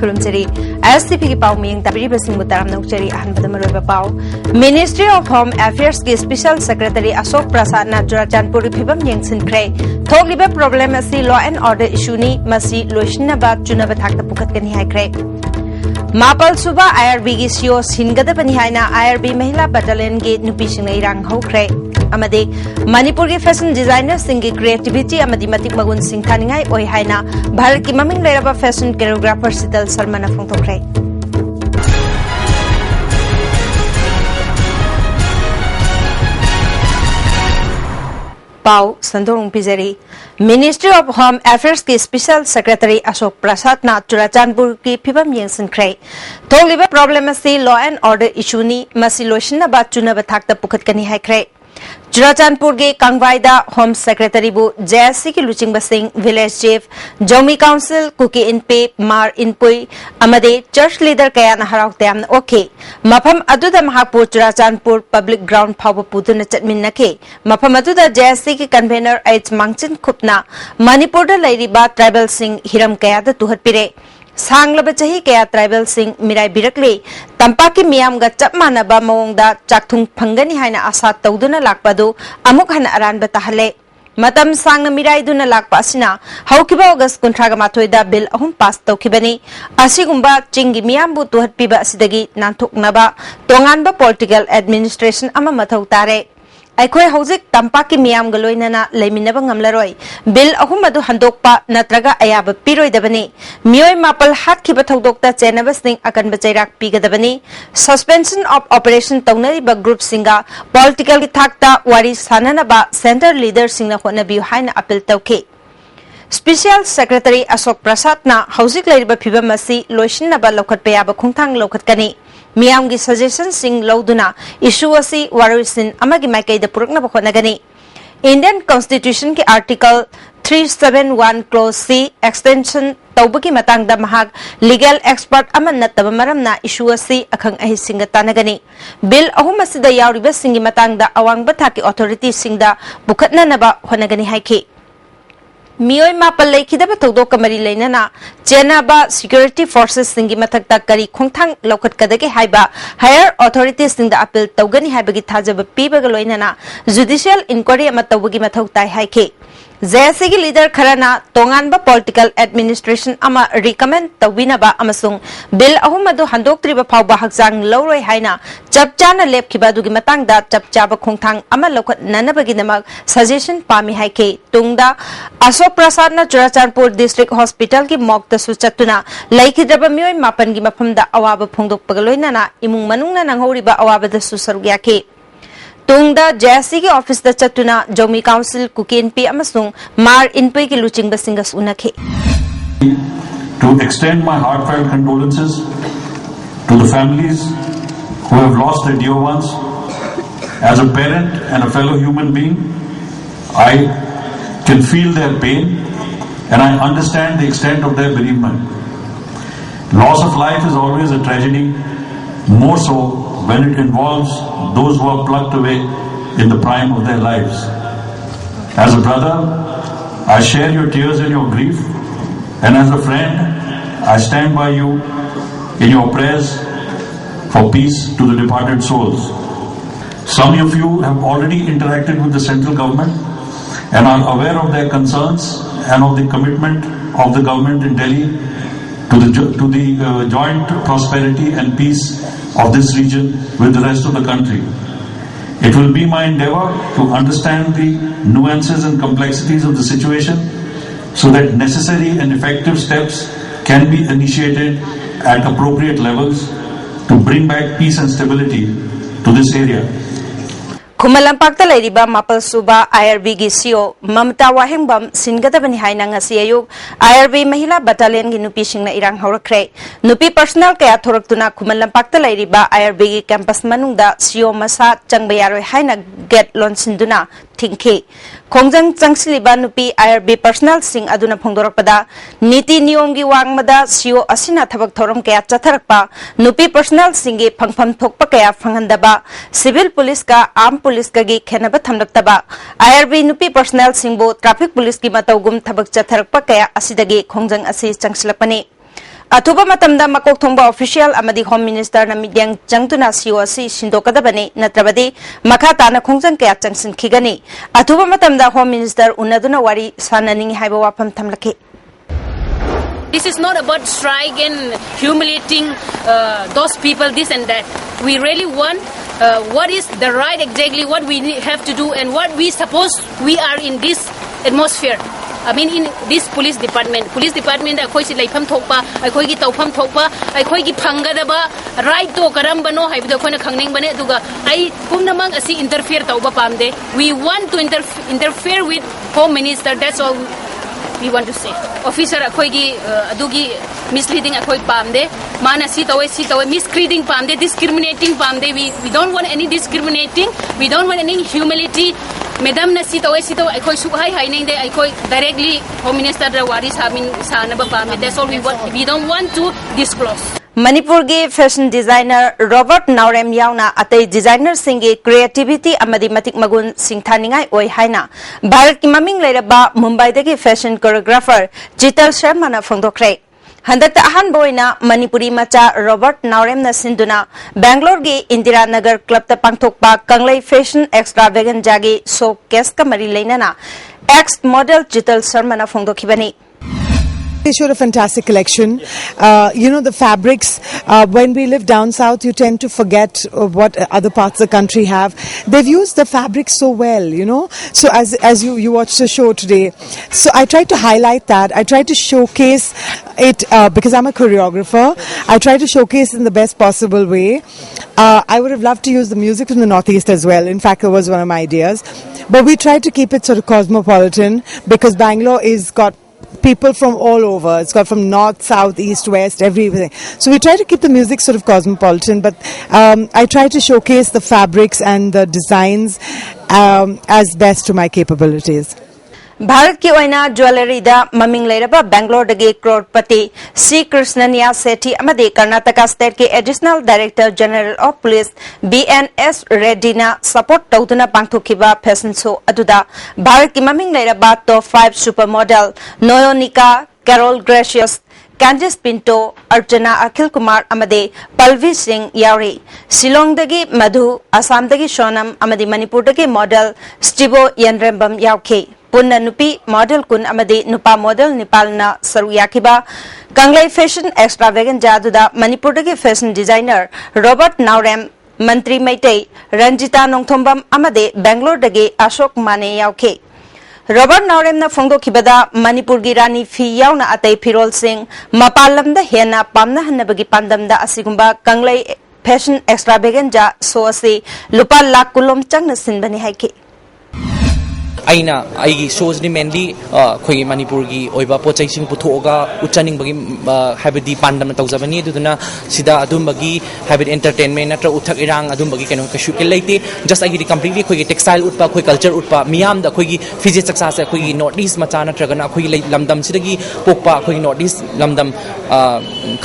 खुरुमचरी ISTV की पाव मियंग तबरी बसिंग बुताराम नौचरी अहनबद मरोइबा पाव मिनिस्ट्री ऑफ होम अफेयर्स के स्पेशल सेक्रेटरी अशोक प्रसाद ना चुराचांदपुर फिबम यंगसिनख्रे थोगलिबा प्रॉब्लम असि लॉ एंड ऑर्डर इशूनी मसी लोइसिनबा चुनबा थाकता पुखतकनी हाइख्रे मापल सुबा IRB की सीओ सिनगदबनी हाइना IRB महिला बटालियन के नुपीसिंग इरांग हौख्रे अमदे मणिपुर की फैशन डिजाइनर सिंह की क्रिएटिविटी अमदी मतिक मगुन सिंथानिंगाई ओइ हाइना भारत की ममिंग लेरबा फैशन कोरियोग्राफर सितल शर्मा फोंथोख्रे पाव संदोंग पिजरी मिनिस्ट्री ऑफ होम अफेयर्स के स्पेशल सेक्रेटरी अशोक प्रसाद ना चुराचांदपुर की फिबम यंगसिनख्रे थोगलिबा प्रॉब्लम से लॉ एंड ऑर्डर इशूनी मसी लोइसिनबा चुनबा थाकता पुखतकनी हाइख्रे चुराचांदपुर के कांगवाईदा होम सेक्रेटरी बु JSC की लुचिंग सिंह village chief Zomi council Kuki इनपे मार इनपुई अमदे चर्च लीडर कया हराव तयाम ओके मफम अदुदा महापुर चुराचांदपुर पब्लिक ग्राउंड फाव पुदुन चटमिन्नखे मफम अदुदा JSC की कन्वेनर एच मांगचिन खुपना मणिपुर लैरिबा ट्राइबल सिंह हिरम कयादा तुहटपिरे सांगलब चही कया ट्राइबल सिंह मिराई बिरकले तंपाकी मियामगा चप मानबा मवोंगदा चाकथुंग फंगनी हाइना आशा तौदुना लाकपादो अमुक हन अरानबा ताहले मतम सांगना मिराइदुना लाकपा असिना हौकिबा अगस्त 38 बिल अहुम पास तौखिबनी असिगुंबा चिंगी मियामबु तुहटपिबा असिदगी नांथोकनबा तोंगानबा पॉलिटिकल एडमिनिस्ट्रेशन अमा मथौ तारे अखोई हौजिक तंपाकी मियाम गलोइनना लेमिनबा ngamlaroi बिल अहुम अदु हंदोकपा नत्रगा अयाब पिरोइदबनी मियोय मापल हातखिबा थौदोकता चेनबसिंग अकनबा चैराक पिगदबनी सस्पेंशन ऑफ ऑपरेशन तौनरिबा ग्रुप सिंगा पॉलिटिकल की थाकता वारी साननबा सेंटर लीडर सिंगना होनबियु हाइना अपील तौखे स्पेशल सेक्रेटरी अशोक प्रसाद ना हौजिक लैरिबा फिबम असि लोइसिनबा लौखटपा याबा खुंथांग लौखटकनी मियाम की सजेशन सिंग लौदुना इशू असि वारोइसिन अमगी माइकैदा पुरकनबा होनगनी इंडियन कॉन्स्टिट्यूशन के आर्टिकल 371 क्लोज C एक्सटेंशन तौबगी मतंगदा महाग लीगल एक्सपर्ट अमन नतबा मरमना इशू असि अखंग अहि सिंग तानगनी बिल अहुम असिदा यावरिबा सिंगी मतंगदा अवांगबा थाकी अथॉरिटी सिंगदा बुखतननबा होनगनी हाइखि मियोय मापल लेखिदबा थौदोक कमरी लेनना चेनाबा सिक्योरिटी फोर्सेस सिंगी मथक्ता करी खोंथांग लौखटकदगे हाइबा हायर अथॉरिटी सिंगदा अपील तौगनी हाइबगी थाजब पीबगा लोइनना जुडिशियल इंक्वायरी अमा तौबगी मथौ ताइ हाइखे JSC की लीडर खरना तोंगानबा पॉलिटिकल एडमिनिस्ट्रेशन अमा रिकमेंड तौबिनबा अमसुंग बिल अहुम अदु हंदोक्त्रिबा फावबा हकजांग लौरोय हाइना चपचाना लेपखिबा दुगी मतंगदा चपचाबा खोंथांग अमा लौखटननबगी नमक सजेशन पामी हाइखे तुंगदा अशोक प्रसाद ना चुराचांदपुर डिस्ट्रिक्ट हॉस्पिटल की मॉक चतुना लैखिद्रबा मियोय मापन की मफमदा अवाब फोंदोकपगा लोइनना इमुंग मनुंगना नंगौरिबा अवाबदसु सरुग याखे तुंगदा JSC की ऑफिस दा चतुना जोमी काउंसिल कुकेनपी अमसुंग मार इनपे की लुचिंग बसिंगस उनखे To extend my heartfelt condolences to the families who have lost their dear ones. As a parent and a fellow human being, I can feel their pain and I understand the extent of their bereavement. Loss of life is always a tragedy, more so when it involves those who are plucked away in the prime of their lives. As a brother, I share your tears and your grief, and as a friend, I stand by you in your prayers for peace to the departed souls. Some of you have already interacted with the central government and are aware of their concerns and of the commitment of the government in Delhi to the joint prosperity and peace of this region with the rest of the country. It will be my endeavor to understand the nuances and complexities of the situation so that necessary and effective steps can be initiated at appropriate levels to bring back peace and stability to this area. खुमलंपाक्ता लेरिबा मापल सुबा IRB की CO ममता वाहेंगबम सिनगदबनी हाइना ngasi ayuk IRB महिला battalion की नुपी सिंगना इरांग हौरख्रे नुपी personal कया थोरक्तुना खुमलंपाक्ता लेरिबा IRB की campus मनुंगदा CO मसा चंगबा यारोय हाइना gate लॉन्चिंदुना थिंखे खोंजंग चंगसिलिबा नुपी IRB personal सिंग अदुना फोंदोरकपदा नीति नियम की वांगमदा सीओ असिना थबक थोरम कया चथरकपा नुपी पर्सनल सिंगे फंगफम थोकपा कया फंगंदबा सिविल पुलिस का आम पुलिस का गी खेनबा थमलक्तबा IRB नुपी पर्सनल सिंगबो ट्रैफिक पुलिस की मतौगुम थबक चथरकपा कया असिदगे खोंजंग असि चंगसिलकपने अथुबा मतमदा मकोक थोंबा ऑफिशियल अमदी होम मिनिस्टर ना मिडियंग चंगतुना सीओसी सिंदोकदबने नत्रबदे मखा ताना खोंजन कया चंगसिन खिगनी अथुबा मतमदा होम मिनिस्टर उन्नदुना वारी साननिंग हाइबा वाफम थमलके This is not about strike and humiliating those people, this and that. We really want what is the right exactly, what we have to do and what we suppose we are in this atmosphere. I mean in this police department. Police department I khoi si laifam thokpa, I khoi gi tawfam thokpa, I khoi gi phangadaba right to karambano haibdo khoi na khangning bane aduga I pumnamang asi interfere tawba pamde. We want to interfere with Home Minister, that's all we want to say. Officer akhoi gi adugi misleading akhoi pamde, mana si tawe misleading pamde, discriminating pamde. We don't want any discriminating, we don't want any humility. Madam na si tawe akhoi sukhai hai nang de akhoi directly Home Minister ra wari samin sanaba pamde. That's all we want. We don't want to disclose. Manipur ge fashion designer Robert Naurem yauna atei designer singe creativity amadi matik magun singthaningai oi haina Bharat ki maming leiraba Mumbai dagi fashion choreographer Jital Sharma na phongdokre handakta ahan boina Manipuri macha Robert Naurem na sinduna Bangalore ge Indira Nagar club ta pangthokpa Kanglai fashion extravaganza ge showcase ka mari leinana ex model Jital Sharma na phongdokhibani. They showed a fantastic collection. You know, the fabrics, when we live down south, you tend to forget what other parts of the country have. They've used the fabrics so well, you know. So as you watched the show today, so I tried to highlight that. I tried to showcase it because I'm a choreographer. I tried to showcase in the best possible way. I would have loved to use the music from the Northeast as well. In fact, it was one of my ideas. But we tried to keep it sort of cosmopolitan because Bangalore is got people from all over. It's got from north, south, east, west, everything. So we try to keep the music sort of cosmopolitan, but I try to showcase the fabrics and the designs as best to my capabilities. Bharat ki oina jewelry da maming leiraba Bangalore dagi crorepati C Krishnania Sethi amade Karnataka state ke additional director general of police BNS Reddy na support tawduna pangthokiba fashion show aduda Bharat ki maming leiraba top 5 supermodel Noyonika Carol Gracious Candice Pinto, Archana Akhil Kumar Amade, Palvi Singh Yauri, Shillong dagi Madhu, Assam dagi Shonam Amade Manipur dagi model Stibo Yenrembam Yauke, Punna Nupi model Kun Amade Nupa model Nipalna Saruyakiba, Kanglai fashion extravaganza duda Manipur dagi fashion designer Robert Naurem, Mantri Maitei, Ranjita Nongthombam Amade Bangalore dagi Ashok Mane Yauke. Robert Naurem na phongdo khibada Manipur gi rani fi yauna atei phirol sing mapalam da hena pamna hanabagi pandam da asigumba Kanglai fashion extravaganza so ase lupa lakh kulom changna sinbani haike aina aigi shows ni mainly khoi Manipur gi oiba pochai sing puthoga uchaning bagi habidi pandam tawjabani duduna sida adum bagi habit entertainment natra uthak irang adum bagi keno kashu kelaite just agi completely khoi textile utpa khoi culture utpa miyam da khoi gi physics saksa se khoi north east macha natra gana khoi lamdam sidagi pokpa khoi north east lamdam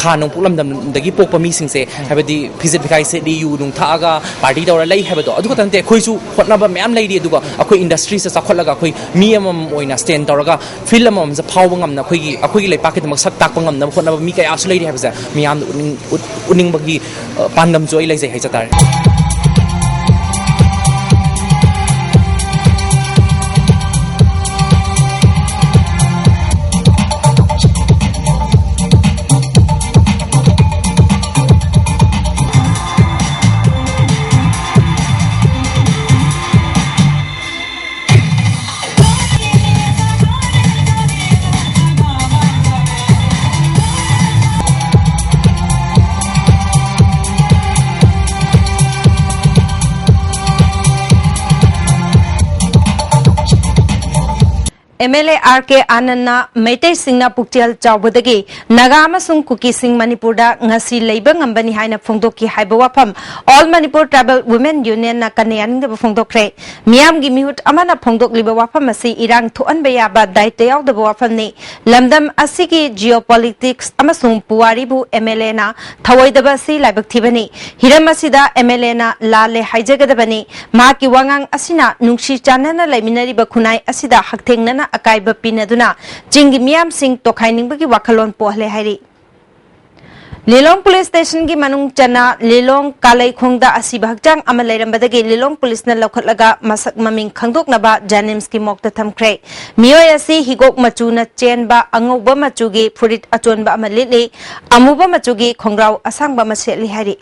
khanong pulamdam dagi pokpa mi sing se habidi physics bikai se di yu nung thaga party dawra lai habado adu tante khoi su hotnaba myam lai di aduga akhoi industry se kholaga khoi mi amam oina stand tawraga film amam za phaw ngam na khoi akhoi lai paket mak sak tak ngam na khona mi kai asu lai di habza mi am uning bagi pandam joi lai jai hai chatar MLA RK Anandna Meitei Singna Puktial Chawbudagi Naga amasung Kuki Singh Manipurda ngasi leiba ngambani haina phongdoki haiba wafam All Manipur Tribal Women Union na kanayaning da phongdokre miyam gi mihut amana phongdok liba wafam asi irang thuan beya ba daite yaw da wafam ni lamdam asigi geopolitics amasung puwari bu MLA na thawai da ba si laibak thibani hiram asida MLA na lale haijagadabani ma ki wangang asina nungshi chanana laiminari ba khunai asida hakthengna akaiba pinaduna jingi miyam sing tokhaining bagi wakalon pohle hairi Lilong Police Station ki manung chana Lilong Kalai Khongda asi bhakjang ama leirambadagi Lilong Police na laukhatlaga masak maming khangdoknaba Janims ki mokta thamkhre miyoi asi higok machu na chenba angauba machugi furit achonba ama litli amuba machugi khongrau asangba maseli hari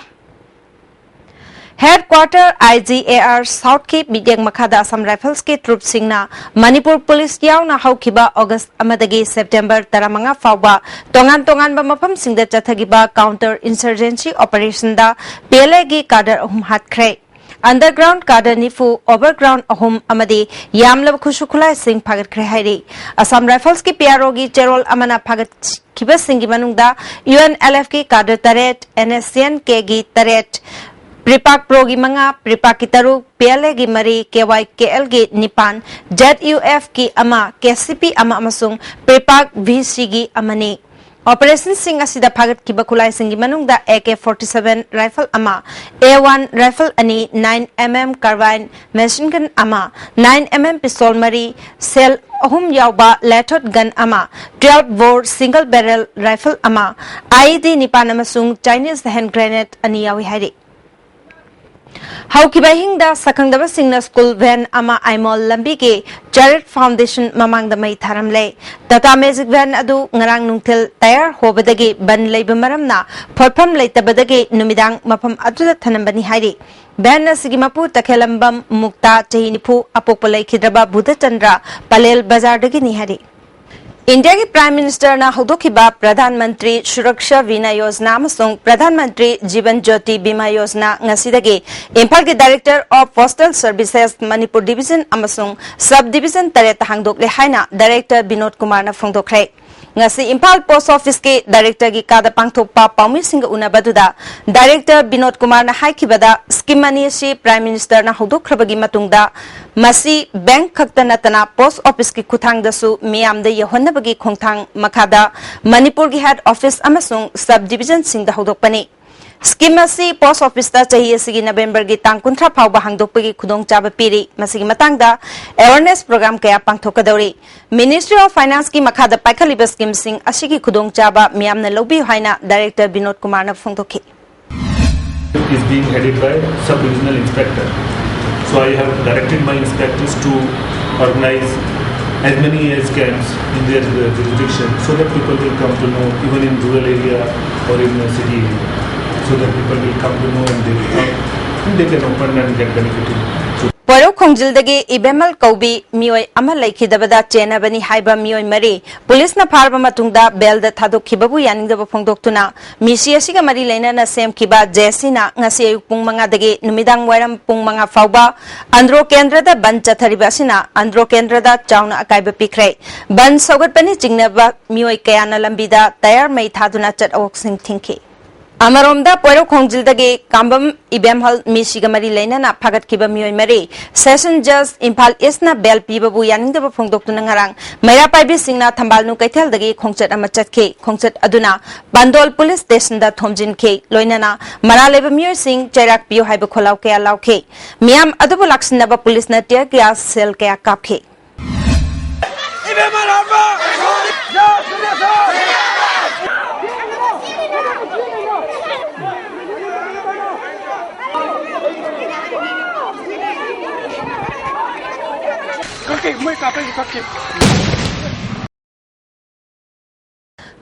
Headquarter IGAR South Cape Bidyang Makhada Assam Rifles ke Troop Singna Manipur Police yaw na haukiba August amadagi September taramanga fawba tongan ba mapam singda chathagiba counter insurgency operation da PLA gi cadre hatkre underground cadre nifu overground amadi yamlab khushukhulai sing phagat khre hairi Assam Rifles ki PRO gi cherol amana phagat khiba singi manungda UNLF ki cadre taret NSCN ke gi taret Pripak Pro gi manga, Pripak ki taruk, PLA gi mari, KYKL gi nipan, ZUF ki ama, KCP ama amasung, Pripak VC gi amani. Operation Sing asida phagat ki bakulai singi manungda AK-47 rifle ama, A1 rifle ani, 9mm carbine machine gun ama, 9mm pistol mari, cell ahum yauba lathot gun ama, 12 bore single barrel rifle ama, IED nipan amasung Chinese hand grenade ani yawi hari. Haukiba hingda sakangdaba singna school van ama aimol lambi ke Jared Foundation mamang da mai tharamle Tata Magic van adu ngarang nungthil tayar hobadagi ban leiba maramna phorpham leitabadagi numidang mafam aduda thanambani hairi van na sigimapu takhelambam mukta chahinipu apokpalai khidraba Buddha Chandra Palel Bazar dagi ni hari India ki Prime Minister na hodokiba Pradhan Mantri Suraksha Bima Yojana amasung Pradhan Mantri Jeevan Jyoti Bima Yojana ngasidagi Imphal ki Director of Postal Services Manipur Division amasung Sub Division taret hangdokle haina Director Binod Kumar na phongdokre ngasi Imphal Post Office ki Director gi kada pangthokpa paumi singa unabaduda Director Binod Kumar na haikibada scheme mani si Prime Minister na hodokhrabagi matungda masi bank khakta natana Post Office ki khuthang dasu miyamda yahonnabagi khongthang makhada Manipur gi Head Office amasung Sub Division singda hodokpani Scheme asi Post Office ta chahi asigi November gi tang kunthra phawba hangdokpagi khudong chaba piri masigi matangda awareness program kaya pangthokadori Ministry of Finance ki makhada paikhaliba scheme sing asigi khudong chaba miyamna lobi haina Director Binod Kumar na phongdokhi is being headed by sub-divisional inspector. So I have directed my inspectors to organize as many as camps in their jurisdiction so that people will come to know even in rural area or in a city area. So that people will come to know and they will come and they can open and get benefited. Poro Khongjildagi Ibemal Kaubi Mioi Ama Laikhidabada Chenabani Haiba Mioi Mari Police na Pharba Matungda Bel da Thadokhibabu Yaningdaba Phongdoktuna Misi asiga mari lainana semkhiba Jesina ngasi ayuk pung manga dagi numidang wairam pung manga fauba Andro Kendra da ban chathariba asina Andro Kendra da chauna akaiba pikre ban saugatpani chingnaba Mioi kayana lambida tayar mai thaduna chat awok sing thinki Amaromda Poro Khongjildagi Kambam Ibemhal Misigamari Lainana Phagat Kiba Mioi Mari Session Judge Imphal East na Bel Pibabu Yaningdaba Phongdoktuna ngarang Maira Paibi Singna Thambalnu Kaitheldagi Khongchat ama chatke Khongchat aduna Bandol Police Station da thomjin ke loinana Maraleba Mioi Sing Chairak Pio haiba kholau kaya lauke Miam adubu laksinaba police na tear gas cell kaya kapke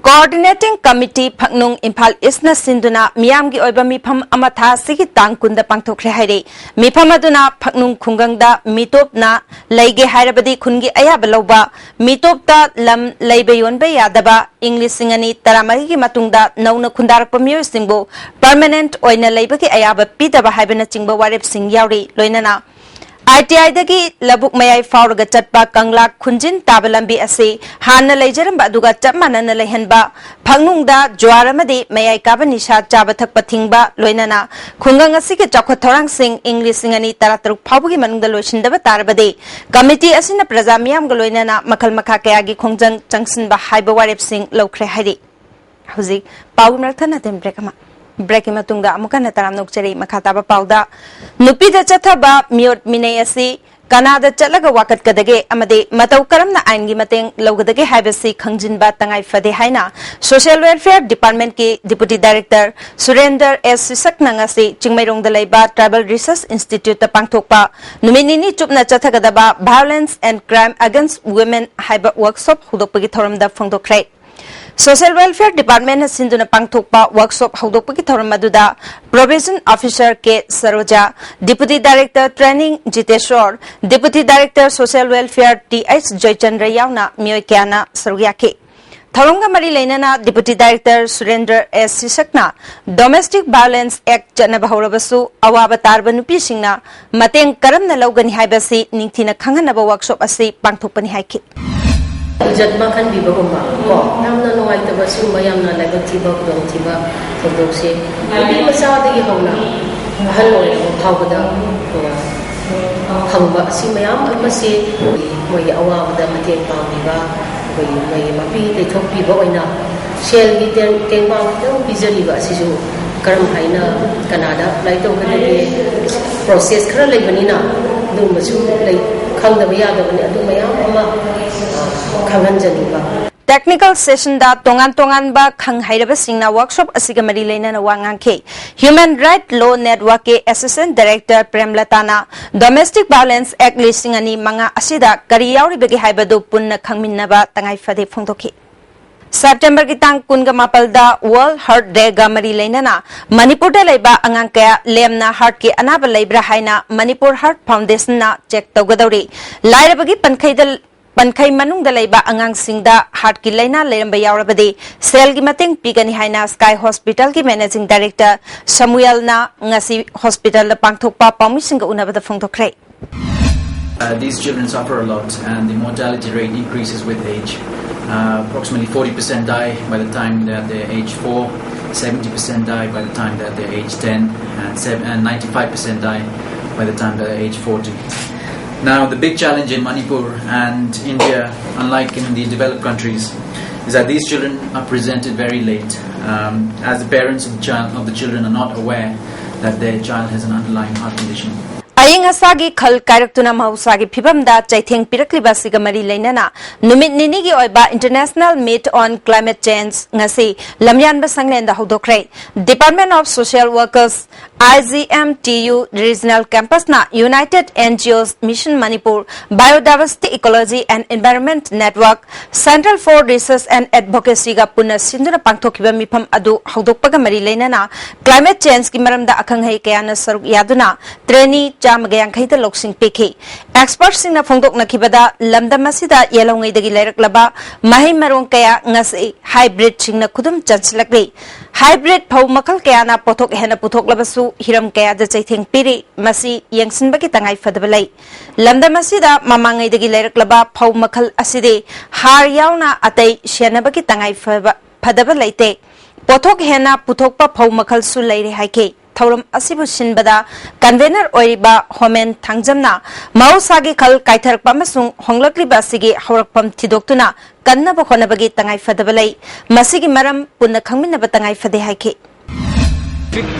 Coordinating Committee Phangnung Imphal Isna Sinduna Miyamgi Oiba Mipham Amatha Sigi Tangkunda Pangthokre Hairi Mipham aduna Phangnung Khungangda Mitopna Leige Hairabadi Khungi Ayaba Loba Mitopta Lam Leibe Yonbe Yadaba English Singani Taramagi gi Matungda Nauna Khundarakpa Miyo Singbo Permanent Oina Leibagi Ayaba Pidaba Haibana Chingba Warep Sing Yauri Loinana ITI dagi labuk mayai fauraga chatpa kanglak khunjin tabalambi ase hanna leijaramba aduga chapmanana lehenba phangnungda jwaramadi mayai kabanisha chaba thakpa thingba loinana khungang asige chakwa thorang sing English singani tarataruk phawbugi manungda loisindaba tarabade committee asina praja miyam ga loinana makhal makha kayagi khongjang changsinba haiba warep sing lokre hairi huzik pawumrathana tem brekama Breaking Matunga Mukana Taram Nokcheri Makataba Pauda Nupi the Chataba Miot Mine asi Kanada Chalaga Wakat Kadage, Amade, Matau Karamna Aingi Mateng, Logadage Habasi, Kangjinba Tangai Fade Haina, Social Welfare Department Ki Deputy Director, Surrender S. Saknangasi, Chingmerong the Laiba, Tribal Research Institute, the Pangtokpa, Numinini Chupna Chatagadaba, Violence and Crime Against Women Hyber Workshop, Hudopagitorum the Fungdokre. Social Welfare Department has seen the Pangtokpa workshop Haudopagitorum Maduda, Provision Officer K. Saroja, Deputy Director Training Jiteshwar, Deputy Director Social Welfare T.S. Joychandra Yauna, Mioikiana Sarugyaki. Tharunga Mari Lainana, Deputy Director Surrender S. Sisakna, Domestic Violence Act Janabahurabasu, Awabatar Banupi Singna, Mateng Karam na Logan Haibasi, Nintina Kanganaba workshop Asi, Pangtokpani Haiki. Jadma kan biba gumba ko namna no ay taba su mayam na level tiba dong tiba todok se bi masa de hawna hal no ko thawda ko hamba si mayam amma se moi awa da mate pa biba koi mai mapi de thok biba oina sel gi ten ba do bizari ba si su karam haina Canada lai to kan de process khara lai banina do masu lai khang da ya da bani adu mayam amma Technical session da tongan ba khang hairaba singna workshop asiga mari leina na wangang ke Human Right Law Network ke Assistant Director Premlatana Domestic Violence Act lisingani manga asida kari yauri begi haibadu punna khangminna ba tangai fade phongtoki September ki tang kunga mapal da World Heart Day ga mari leina na Manipur da laiba angang kaya lemna heart ki anaba laibra haina Manipur Heart Foundation na check tawgadawri laira bagi Pankai manung da laiba angang singda heart ki laina leramba yaurabadi sel gi mateng pigani haina Sky Hospital ki Managing Director Samuel na ngasi hospital da pangthokpa pawmising ga unabada phongthokre. These children suffer a lot and the mortality rate increases with age. Approximately 40% die by the time that they're age 4, 70% die by the time that they're age 10, and 95% die by the time that they're age 40. Now, the big challenge in Manipur and India, unlike in the developed countries, is that these children are presented very late, as the parents of the children are not aware that their child has an underlying heart condition. Aying asagi khal karaktuna mahusagi phibam da chaitheng pirakliba siga mari leinana numit nini gi oiba International Meet on Climate Change ngasi lamyan ba sanglen da hodokre Department of Social Workers IGMTU Regional Campus na United NGOs Mission Manipur Biodiversity Ecology and Environment Network Central for Research and Advocacy ga punna sinduna pangthokiba mifam adu hodokpaga mari leinana climate change ki maramda akhanghai kayana saruk yaduna trainee Jamagayang Kaita Loksing Piki. Experts in the Fondok Nakibada, Lamda Masida, Yellow Dagi Laba, Mahi Marong Kaya, Ngasi, Hybrid Chingna Kudum Chanslagli. Hybrid Pau Makal Kayana Potok Hena Putok Labasu, Hiram Kaya, the Chaiting Piri, Masi, Yangsin Bakitangai Fadabalay. Lamda Masida, Mamanga Dagi Laba, Pau Makal Aside, Har Yauna Ate, Shanabaki Tangai Fadabalate. Potok Hena Putokpa Pau Makal Sulay Haike. Thorum Asibu Sinbada, Convener Oiba, Homen Tangjamna, Mausagi Kal Kaiter Pamasung, Honglakli Basigi, Horapam Tidoktuna, Kanna Bokonabagi Tangai Fadabalay, Masigi Maram, Punakamina Batangai Fadehaki.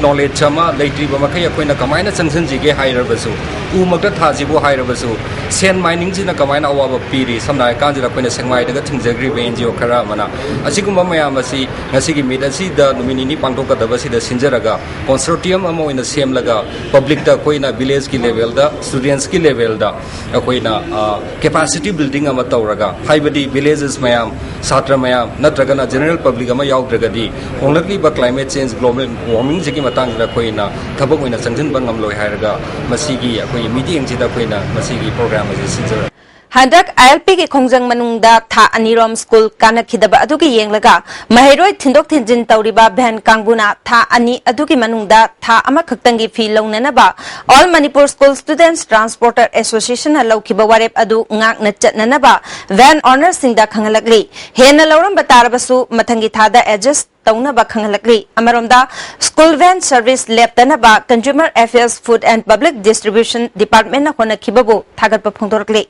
Knowledge sama lately bamakai akoina kamaina changsan jige higher basu umakta thajibu higher basu sen mining jina kamaina awaba piri samna kanjira koina sengmai daga thingjagri be NGO khara mana asigumba mayam asi ngasigi meet asi da nominini pangtoka dabasi da sinjaraga consortium amo ina same laga public da koina village ki level da students ki level da koina capacity building ama tawraga haibadi villages mayam satra mayam natragana general public ama yaugdragadi only ba climate change global warming Jiki matang da koina thabok oina changjan bangam loi hairaga masigi akoi meeting jida koina masigi program aje sinjara Handak ILP ki khongjang manungda tha anirom school kana khidaba adugi yenglaga mahiroi thindok thinjin tawriba bhan kangbuna tha ani adugi manungda tha ama khaktangi fi launana ba All Manipur School Students Transporter Association halaukiba warep adu ngak na chatnana ba van owner singda khangalakli hena lauram batarabasu mathangi thada adjust Tauna Bakhangalakri, Amaromda, School Van Service Lab Tanaba, Consumer Affairs Food and Public Distribution Department of Kibabu, Tagat Pongtorkli.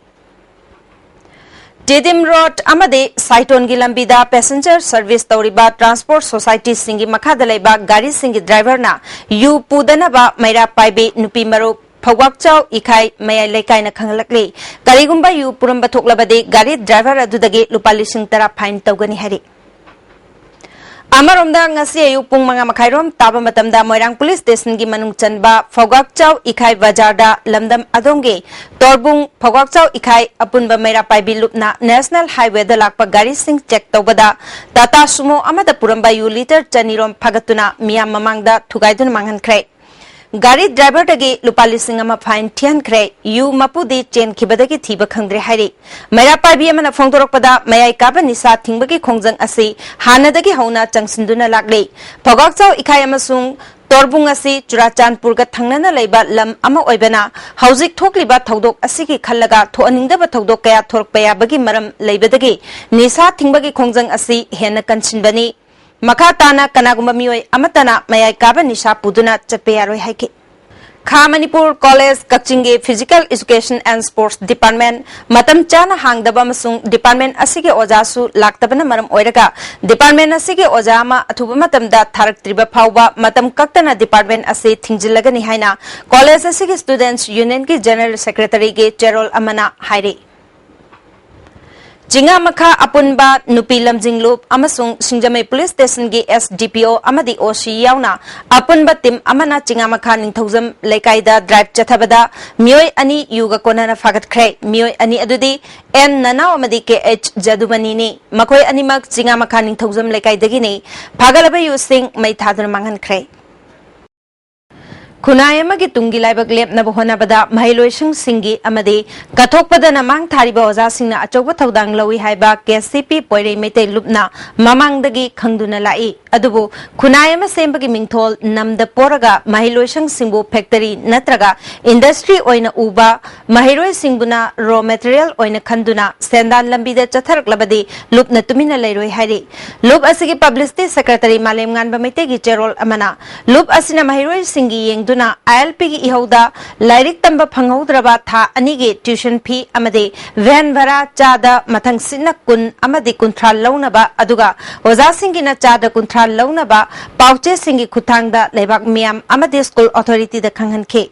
Didim Road Amade, Saiton Gilambida, Passenger Service Tauriba, Transport Society Singi Makadaleba, Gari Singi Driver na, U Pudanaba, Maira Paibe, Nupi Maro, Phawakchau Ikai Maya Lekaina Kangalakli, Karigumba Yu Purumba Toklabade, Gari driver Adudagi, Lupalising Tara Pine Togani Hari. Amaromda ngasi ayuk pung mga makairom taba matamda Moirang Police Station gi manung chanba Phawakchau Ikai Bajarda lamdam adonge torbung Phawakchau Ikai apunba Meira Paibi lupna National Highway da lakpa gari sing check tawbada Tata Sumo amada puramba yu liter chanirom phagatuna miyam mamangda thugaidun manghankre Gari driver dagi lupali singama fine tian kre yu mapudi chen kibadagi thiba khangdre hairi Meira Paibi amana phongdorokpada mayai kaba nisa thingbagi khongjang asi hanadagi hauna changsinduna lakle Phawakchau Ikai amasung Torbung asi Churachandpur ga thangnana leiba lam ama oibana hauzik thokliba thodok asigi khallaga thoaningdaba thodok kaya thorpaya bagi maram leibadagi nisa thingbagi khongjang asi hena kansinbani Makatana kanagumba mioi amatana mayai kaba nisa puduna chapeyaroi haiki Kha Manipur College Kakchingi Physical Education and Sports Department Matam Chana Hangdaba Masung Department Asige Ojasu Laktabana Maram Oiraga Department Asige Ojama Atuba Matam da Tharak Triba Pauba Matam Kaktana Department Ase Thingjilagani Haina College Asige Students Union ki General Secretary ge Cherol Amana Hairi Jinga Makha Apunba Nupi Lamjing Loop Amasung Singjamai Police Station gi SDPO Amadi Oshi Yauna Apunba Tim Amana Jinga Makha Ningthauzam Lekaida Drive Chathabada Mioi Ani Yuga Konana Fagat Kre Mioi Ani Adudi N Nana Amadi KH Jadubani ni Makoi Animak Jinga Makha Ningthauzam Lekaidagi ni Phagalaba Yusing Mai Thadun Mangan Kre Kunayama ki tungi laibak lepnaba honabada mahiloisang singi amadi kathokpada namang thariba oja singna achokba thodang lawi haiba KCP poirei mete lupna mamangdagi khangduna lai adubu kunayama sembagi mingthol namda poraga mahiloisang singbu factory natraga industry oina uba mahiroi singbuna raw material oina khanduna sendan lambida chatharak labadi lupna tumina leiroi hairi lup asigi publicity secretary malem nganba mete gi cherol amana lup asina mahiroi singi yengdu ILP ki ihauda lairik tamba phangaudraba tha anige tuition fee amade van vara chada mathang sinna kun amade kunthra launaba aduga oja singi na chada kunthra launaba pauche singi khuthangda lebak miam amade school authority da khanghanke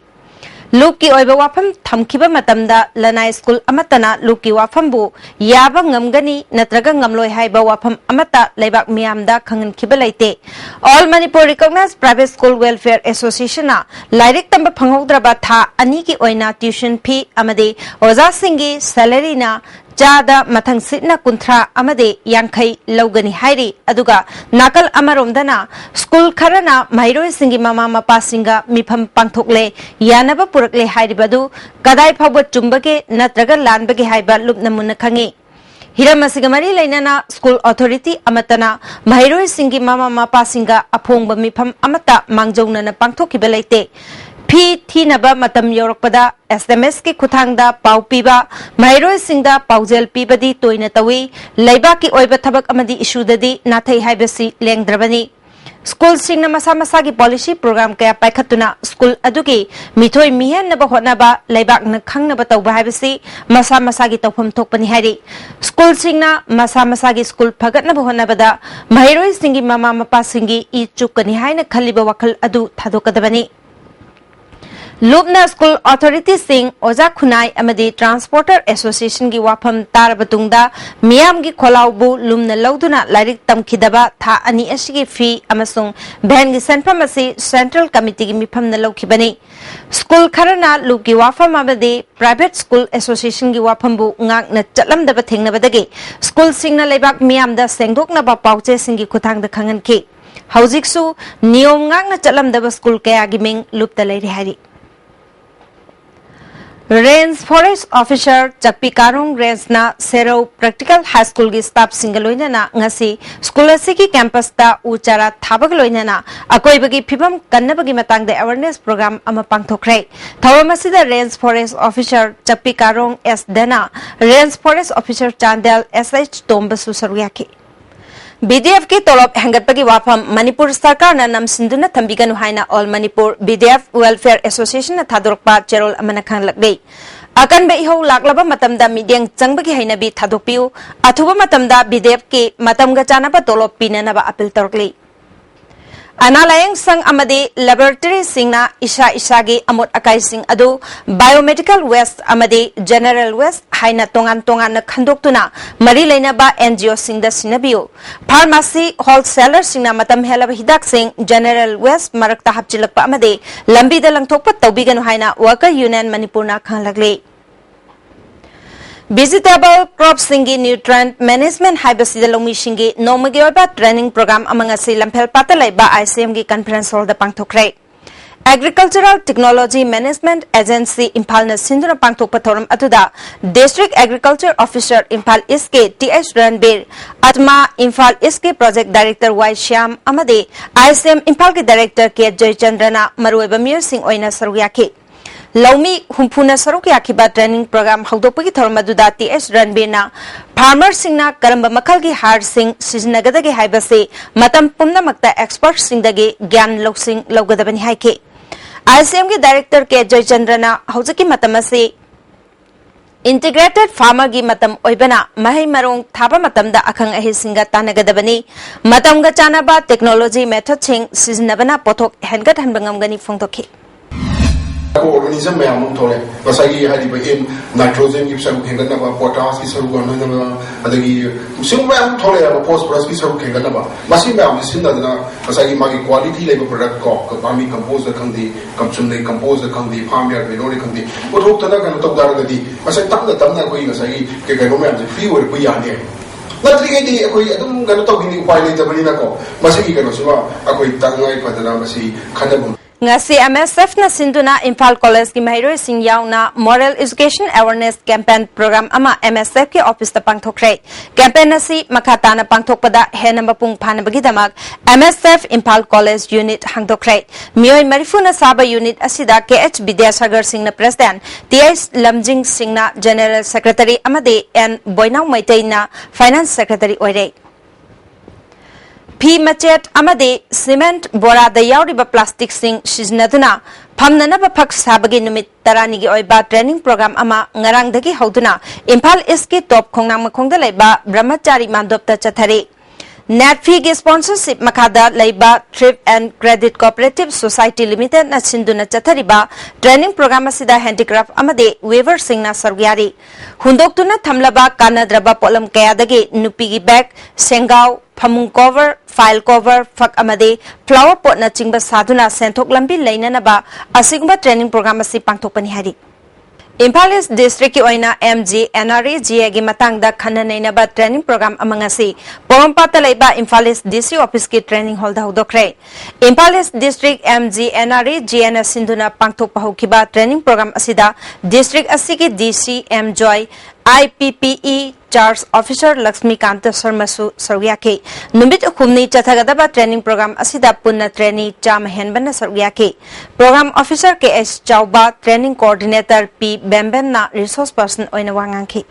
Luki oiba wafam thamkiba matamda Lanai School amatana Luki wafambu yaba ngamgani natraga ngamloi haiba wafam amata leibak miyamda khangan kiba laite All Manipur Recognized Private School Welfare Association na lairik tamba phangaudraba tha ani ki oina tuition fee amade oja singi salary na Jada mathang sitna kunthra amade yankai laugani hairi aduga nakal amaromdana school kharana mairoi singi mama mapa singa mifam pangthokle yanaba purakle hairibadu kadai phawba chumbage natraga lanbage haiba lupna munna khangi Hiramasigamari lainana school authority amatana mairoi singi mama mapa singa aphongba mifam amata mangjauna na pangthokiba laite P Thinaba matam yorokpada SMS ki khuthangda pau piba mairoi singda paujel pibadi toina tawi leiba ki oiba thabak amadi issue dadi nathai haibasi lengdrabani School singna masa masa ki policy program kaya paikhatuna school adugi mithoi mihen na bahonaba leibak na khangna batawba haibasi masa masa ki tawpham thokpani hairi School singna masa masa ki school phagat na bahonabada mairoi singi mama mapa singi I chukani haina khaliba wakal adu thadokadabani Lubna School Authority Sing Oja Khunai Amadi Transporter Association gi wafam tarabatungda miyam gi kholaubu lumna lauduna lairik tamkhidaba tha ani asigi fee amasung ban gi senfam asi Central Committee gi mifam na laukibani School kharana lub gi wafam amadi Private School Association gi wafambu ngak na chatlamdaba thengnabadagi School singna leibak miyam da sengdokna ba pauche singi khuthangda khangan ki Haujiksu niyom ngak na chatlamdaba school kaya gi ming lupta lairi hari Range Forest Officer Chakpi Karung Range na Sero Practical High School gi staff singaloina na ngasi school asigi campus ta uchara thabagaloina na akoi bagi phibam kannabagi matang da awareness program ama pangthokre thawamasida Range Forest Officer Chakpi Karung S Dana Range Forest Officer Chandel SH Tombasu saruyaki BDF की तोलब हंगतपगी वाफम मणिपुर सरकार ना नम सिंधुना थंबिगनु हाइना all Manipur BDF welfare association ना थादोरपा चेरोल अमना खांगलगई अकन बे इहो लागलबा मतमदा मिडियंग चंगबगी हाइनाबी थादोपिउ अथुबा मतमदा BDF की मतमगा चानाबा तोलब पिननाबा appeal तोरकली Analayang sang amadi laboratory singna isa-isagi amot akay sing adu biomedical waste amadi general waste haina tongan-tongan na khandoktuna mari laina ba NGO singda sinabiyo pharmacy wholesaler singna matam helaba hidak sing general waste marakta hapchilak pa amadi lambi da langthokpa tawbiganu haina worker union Manipur na khanglagli Vegetable crop singi nutrient management haibasida lomi singi nomagi oiba training program amanga si lampel patalai ba ICM gi conference hall da pangthokre Agricultural Technology Management Agency Impal na sinduna pangthok pathoram atuda District Agriculture Officer Impal Iske TH Ranbir Atma Impal Iske Project Director Y Shyam amade ICM Impal gi Director K Joychandrana maruiba mir sing oina saruyaki Laumi humpuna saruk yakiba training program hawdopagi thormaduda TS Ranbina farmer singna karamba makalgi har sing siznagadagi haibase matam pumna makta expert singdagi gyan loksing logadabani haike ICM gi director K Joychandrana hawjaki matamase integrated farmer gi matam oibana mahai marong thaba matamda akhang ahi singa tanagadabani matamga chanaba technology method sing siznabana pothok hengat hanbangamgani phongtokhi organism में हम थोड़े बस आगे हरी बहन nitrogen की सब खेलना ना पोटास की सब करना ना अदगी सिंग में हम थोड़े अब फॉस्फोरस की सब खेलना ना मसीन में हम सिंदा ना बस आगे मागी क्वालिटी लेवल प्रोडक्ट को कपामी कंपोजर खंदी कंपचुम ने कंपोजर खंदी फार्म यार्ड में लोरी खंदी वो लोग तो ना करना तो दार गदी बस तब ना कोई बस आगे के कहीं में हमसे फ्री और कोई आने नतरी के लिए कोई अदम गनो तो हिंदी उपाय नहीं तबनी ना को मसी की गनो सुबह अकोई तंगाई पदना मसी खाना Ngasi MSF na sinduna Impal College ki mahiroi sing yauna Moral Education Awareness Campaign Program ama MSF ki office ta pangthokre campaign na si makata na pangthokpada he number pung phanabagi damak MSF Impal College unit hangdokre mioi marifu na saba unit asida KH Vidyasagar Singh na president TS Lamjing Singh na general secretary amade N Boinau Maitai na finance secretary oire P machet amade cement bora da yauriba plastic sing siznaduna phamnana ba phak sabagi numit tarani gi oiba training program ama ngarang dagi hauduna Impal East top khongnang makhongda laiba brahmachari mandopta chathare Netfee gi sponsorship makada laiba Trip and Credit Cooperative Society Limited na sinduna chathariba training program asida handicraft amade weaver sing na sargyari hundoktuna thamlaba kanadraba polam kayadagi nupi gi bag sengau Phamung cover, file cover, fak amade, flower pot na chingba saduna senthok lambi lainanaba asigba training program asi pangthokpani hari. Impal East District ki oina MG NRA GA gi matangda khananainaba training program amangasi Porampata laiba Impal East DC office ki training hall da hudokre. Impal East District MG NRA GA na sinduna pangthokpa hokiba training program asida district asigi DC M Joy IPPE Charge Officer Lakshmi Kanta Sharma Sarwyake Numit Khumni Chathagadaba Training Program Asida Punna Trainee Cham Henbana Sarwyake Program Officer KS Chauba Training Coordinator P Bembem na Resource Person Oina Wangangki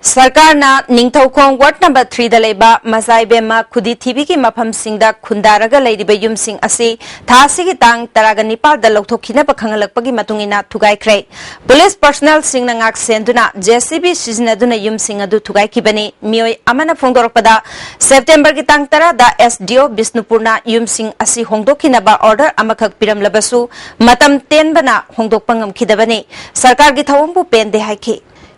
Sarkar na Ningthaukhong Ward number 3 da leiba Mazai Bema Khudi Thibi ki mafam singda khundaraga leiriba yum sing asi thasi ki tang taraga nipal da lokthokina pa khangalakpagi matungina thugai khrei police personnel sing na ngak senduna JCB siznaduna yum sing adu thugai kibani mioi amana phongdorpada September ki tang tara da SDO Bisnupurna yum sing asi hongdokina ba order amakhak piram labasu matam ten bana hongdokpangam khidabani sarkar gi thawambu pende haike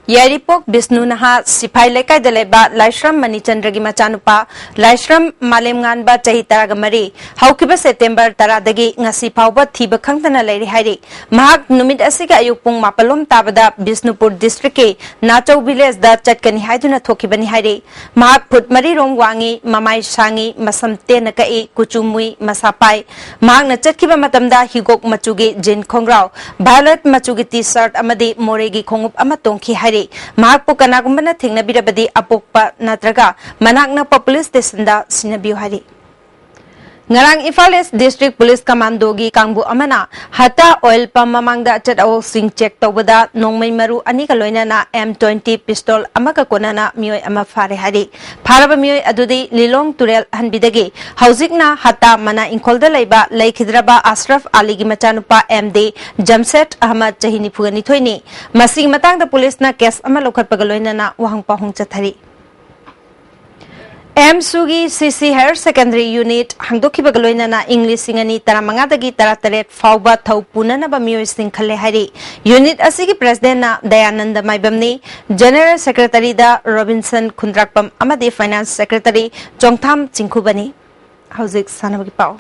Yaripok Bisnu Naha Sipai Lekai Deleba Laishram Manichandragi Machanupa Laishram Malemngan ba Chahi Taragamari Haukiba September Taradagi Ngasi Pauba Thiba Khangtana Lairi Hairi Mahak Numit Asiga Ayupung Mapalom Tabada Bisnupur District ke Nachau Village da Chatkani Haiduna Thokibani Hairi Mahak Putmari Rom Wangi Mamai Shangi Masamte Nakai Kuchumui Masapai Mahak na Chatkiba Matamda Higok Machugi Jin Khongrao Violet Machugi T-shirt Amadi Moregi Khongup Amatongki Hairi Mahakpo kanagumbana thingnabirabadi apokpa natraga manakna police station da sinabiu hari Ngarang Impal East District Police Commando gi kangbu amana hata oil pump mamangda chatao sing check tawbada nongmai maru ani ka loina na M20 pistol amaka konana mioi ama fare hari pharaba mioi adudi Lilong Turel hanbidagi haujikna hata mana inkolda laiba laikhidraba Ashraf Ali gi machanupa MD Jamset Ahmad Chahini phugani thoini masing matangda police na case ama lokhatpaga loina na wahang pahung chathari Sugi CC Higher Secondary Unit Hangdoki Bagaloina English Singani Taramangadi Tarataret Fauba Tau Punana Bamu Sing Kalehari Unit Asigi President Dayananda Maibamni General Secretary da Robinson Kundrakpam Amadi Finance Secretary Jongtam Chinkubani Hauzik Sanabaki Pau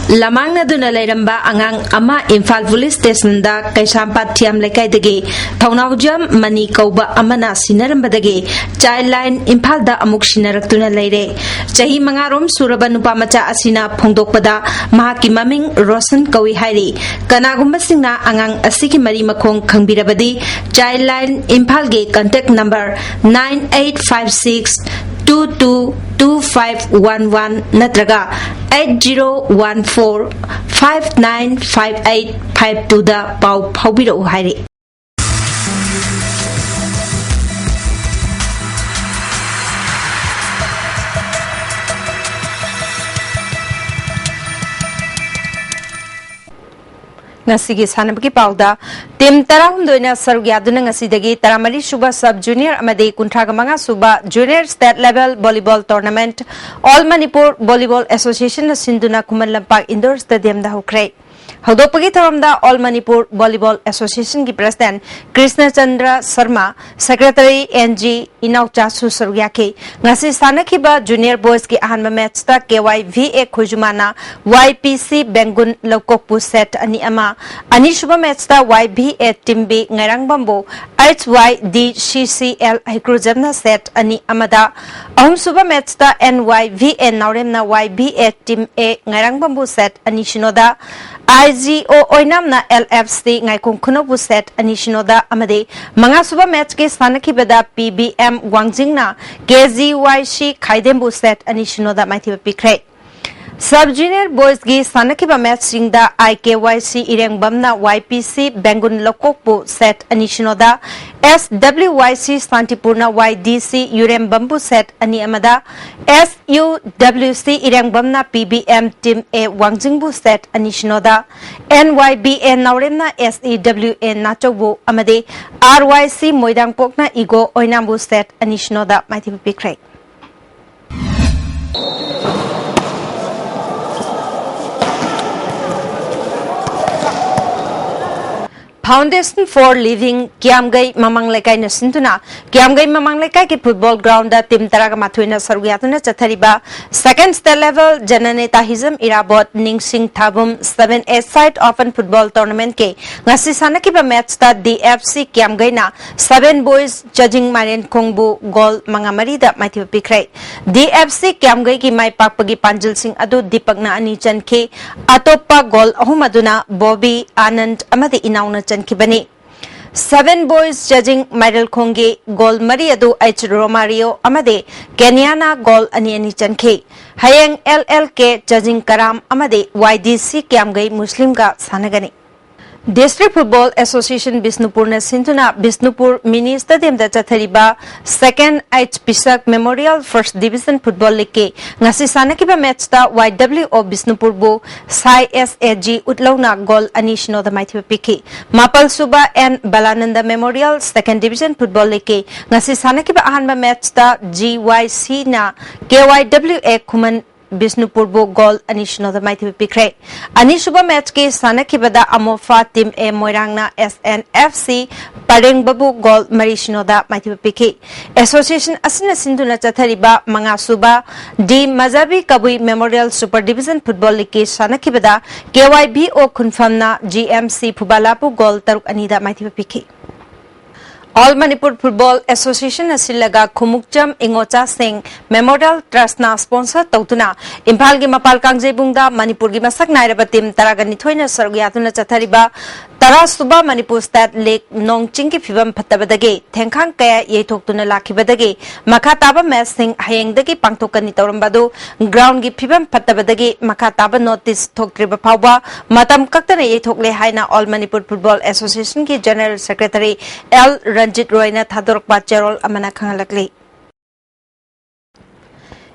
Lamang na duna layramba angang ama Imphal Police Station da Kaisampat Thiam Lekaidagi Thaunawjam Mani Kauba amana sinarambadagi Childline Imphal da amuk sinaraktuna layre Chahi mangarom suraba nupa macha asina phongdokpada mahaki maming Rosan Kawi hairi kanagumba singna angang asiki mari makhong khangbirabadi Childline Imphal ge contact number 9856 222511 natraga 8014595852 da pau phawbiro hairi Ngasigi sanabaki pauda tim tarahumdoina sarugyaduna ngasidagi taramari suba sub junior amade kuntragamanga suba junior state level volleyball tournament All Manipur Volleyball Association sinduna kuman lampak indoor stadium da hokre Haudopagi Tharamda All Manipur Volleyball Association ki President Krishna Chandra Sharma Secretary NG Inaucha Susaryake ngasi sanakiba junior boys ki ahanma match ta KYVA Khujumana YPC Bengun Lokokpu set ani ama ani shuba match ta YBA Timbi Ngairangbambo HYDCCL Hikrujamna set ani amada ahum suba match ta NYVA Nauremna YBA Team A Ngairangbambo set ani shinoda IGO Oinamna LFC Ngaikong Kunobu set ani shinoda amade manga suba match ke sanakibada PBM Wangjingna KZYC Khaidembu set ani shinoda maithiba pikre Sub junior boys gi sanakiba match singda IKYC Irengbamna YPC Bengun Lokokpu set ani shinoda SWYC Santipurna YDC Urembambu set ani amada SUWC Irengbamna PBM Team A Wangjingbu set ani shinoda NYBA Nauremna SEWA Nachobu amade RYC Moidangpokna Igo Oinambu set ani shinoda maithiba pikre Foundation for Living Kiamgai Mamang Lekai na sintuna Kiamgai Mamang Lekai ki football ground da tim taraga mathuina saruyatuna chathariba second state level Jananeta Hizam Irabot Ningsing Thabum 7A side open football tournament ke ngasi sanakiba match ta DFC Kiamgai na 7 boys judging Marian Kongbu goal mangamari da maithiba pikrai DFC Kiamgai ki mai pakpagi Panjil Singh adu Deepak na ani chanke atoppa goal ahumaduna Bobby Anand amadi inauna Kibani 7 boys judging Michael Kongi goal Mariadu H Romario Amade Kenyana goal ani chanke Hayang LLK judging Karam Amade YDC Kiamgai Muslim ga sanagani District Football Association Bisnupur na sintuna Bisnupur Mini Stadium da chathariba second H Pisak Memorial First Division Football League ngasi sanakiba match ta YWO Bisnupur bu Sai SAG Utlauna goal ani shino da maithiba piki Mapal Suba and Balananda Memorial Second Division Football League ngasi sanakiba ahanba match ta GYC na KYWA Kuman Bisnupur bo goal ani shino da maithiba pikre ani suba match ke sanakibada Amofa Team A Moirangna SNFC Pareng babu goal mari shino da maithiba piki association asina sinduna chathariba manga suba D Mazabi Kabui Memorial Super Division Football League ke sanakibada KYBO Kunfamna GMC Phubalapu goal taruk ani da maithiba piki All Manipur Football Association asilaga Khumukcham Ingocha Singh Memorial Trust na sponsor tautuna Imphal gi Mapal Kangjebungda Manipur gi masak nairaba team taragani thoina sargyatuna chathariba Tara Suba Manipur State Lake Nongching ki phibam phattabadagi thengkhang kaya yeithoktuna lakhibadagi makha taba match sing hayengdagi pangthokani taurambadu ground gi phibam phattabadagi makha taba notice thoktriba phawba matam kaktana yeithokle haina All Manipur Football Association ki General Secretary L Ranjit Roy na thadorok pa cherol amana khangalakli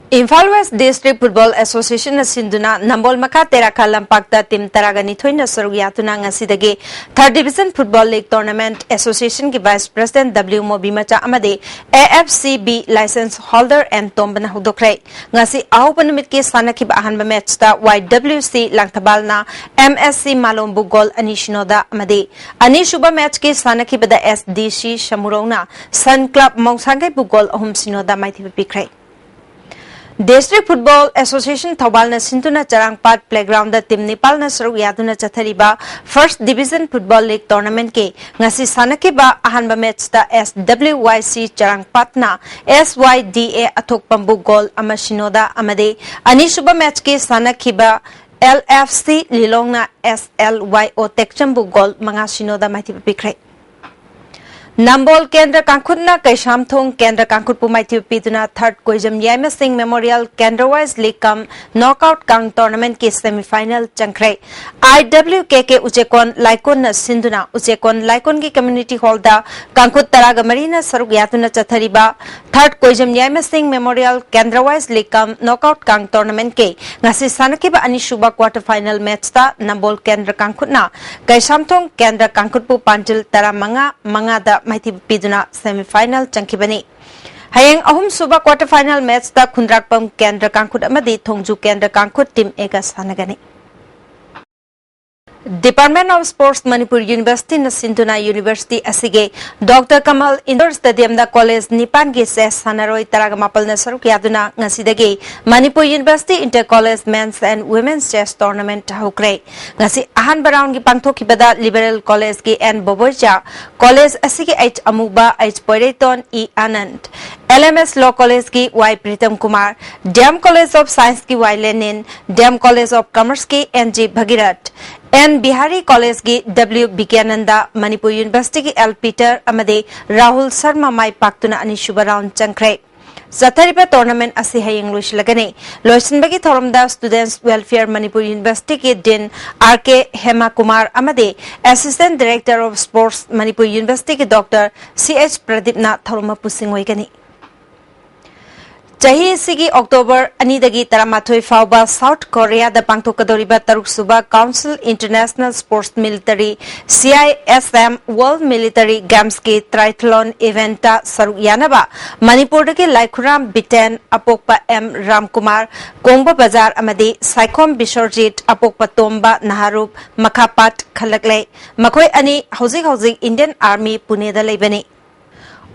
Imphal West District Football Association Sinduna Nambol Maka Teraka Lampakta Tim Taragani Thoina Sorgyatuna Ngasidagi 3rd Division Football League Tournament Association ki Vice President W Mobimacha Amade AFCB license holder and Tombana Hudokrai Ngasi Ahupanumit ki Sanakib Ahanba match ta YWC Langtabalna MSC Malombu Gol Anishinoda Amade Anishuba match ki Sanakib da SDC Shamurona Sun Club Mongsangai Bugol Ahum Sinoda Mighty Pikrai District Football Association Thobal na Sintuna Charangpat Playground da Team Nepal na Saruk Yaduna Chathariba 1st Division Football League Tournament ke ngasi sanakiba ahanba match ta SWYC Charangpat na SYDA Athok Pambu Gol Amashinoda Amade Anishuba match ke sanakiba LFC Lilong na SLYO Tekchambu Gol Mga Shinoda Mighty Pikrai Nambol Kendra Kankutna Kaishamthong Kendra Kankut Pumaitu Pituna 3rd Koijam Yaima Singh Memorial Kendra Wise League Kam Knockout Kang Tournament Ki Semi-Final Chankrai IWKK Uchekon Laikon na Sinduna Uchekon Laikon Ki Community Hall da Kankut Taraga Marina Saruk Yatuna Chathariba 3rd Koijam Yaima Singh Memorial Kendra Wise League Kam Knockout Kang Tournament Ke Ngasi Sanakiba Anishuba Quarter Final Match ta Nambol Kendra Kankutna Kaishamthong Kendra Kankut Pu Pantil Tara Manga da Mighty Piduna semi-final Chankibani. Hayang ahum suba quarter final match ta Khundrakpam Kendra Kankut amadi Thongju Kendra Kankut team ega sanagani. Department of Sports Manipuri University na Sintuna University asige Dr. Kamal Indoor Stadium da College Nipan ge ses sanaroi taragamapal na saruk yaduna ngasidagi Manipuri University Inter College Men's and Women's Chess Tournament hukre ngasi ahan round gi pangthok bada Liberal College gi N Boboja College asige H Amuba H Poireton E Anand LMS Law College ki Y Pritam Kumar Dam College of Science ki Y Lenin Dam College of Commerce ki NG Bhagirat N Bihari College ki W Bikyananda Manipur University ki L Peter Amade Rahul Sharma Mai Paktuna Anishuba round Chankrai Zathariba tournament asi hayang Luislagane Loisinbagi Thorumda Students Welfare Manipur University ki Din RK Hema Kumar Amade Assistant Director of Sports Manipur University ki Dr. CH Pradipna Thoruma Pusingwaigani Chahi Sigi October Anidagi Taramathoi Fauba South Korea da Pangthokadoriba Taruk Suba Council International Sports Military CISM World Military Games ki Triathlon Eventa Saruk Yanaba Manipur ki Laikhuram Biten Apokpa M Ramkumar Kongba Bazar Amadi Saikom Bishorjit Apokpa Tomba Naharup Makapat Khalaklai Makoi Ani Housing Indian Army Pune da Leibani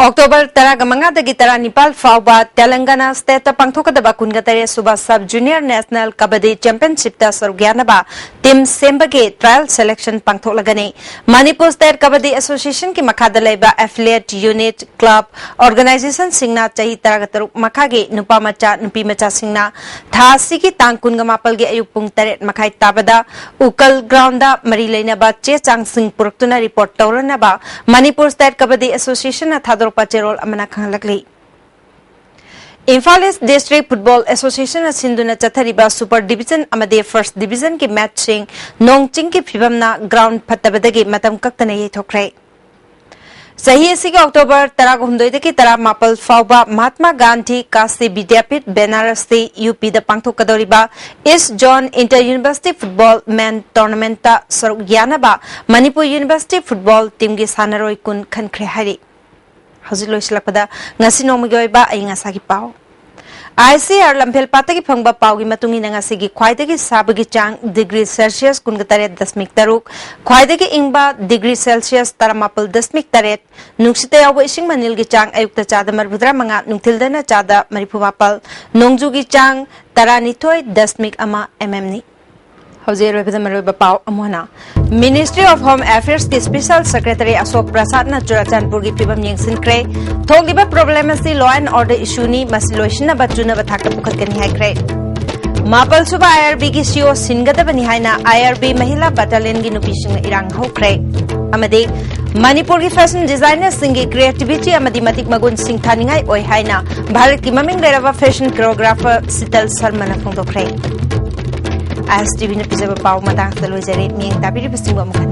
October Taragamanga the Gitara Nepal Fauba Telangana State Pangthokadaba Kungatare Suba Sub Junior National Kabaddi Championship ta Sarugyanaba Team Sembage Trial Selection Pangtholagane Manipur State Kabaddi Association ki Makadalaiba Affiliate Unit Club Organization Singna Chahi Taragataruk Makage Nupamacha Nupimacha Singna Thasiki Tangkungamapal ge Ayupung Taret Makai Tabada Ukal Grounda Marilainaba Che Chang Singh Puraktuna Report Tauranaba Manipur State Kabaddi Association Pacherol Amana Khanglakli Imphal East District Football Association Sinduna Chathariba Super Division Amade First Division ki matching Nongching ki phibamna ground phatabadagi matam kaktana ye thokrai Sahi asigi October 12 ki tara mapal fauba Mahatma Gandhi Kasi Vidyapit Benares UP da pangthokadoriba East Zone Inter University Football Men Tournament ta Sarugyanaba Manipur University Football team gi sanaroi kun khankhre hari Hausi loislapada ngasi nongmagi oiba ai ngasagi pau ICR lampel patagi phangba paugi matungi ngasigi khwaidagi sabagi chang degree Celsius kungatare 10.3 khwaidagi ingba degree Celsius taramapal 10.3 nuksita yawa ising manilgi chang ayukta chada marbudra manga nungtildana chada maripumapal nongjugi chang taranithoi 10.1 mm ni Ministry of Home Affairs ki Special Secretary Ashok Prasad na Churachandpur ki pibam yengsin kre thogiba problem si law and order issue ni masiloishin na bachuna bathakta pukhat kani hai kre Mapal suba IRB ki CEO singada bani haina IRB Mahila Battalion ki nupising irang ho kre amade Manipur ki fashion designer singi creativity amadi matik magun sing thaningai oi haina Bharat ki maming lerava fashion choreographer Sital Sharma na phongdokre ISTV na pizza pau matang sa loy jare miyang tapiri pasingwa mukhan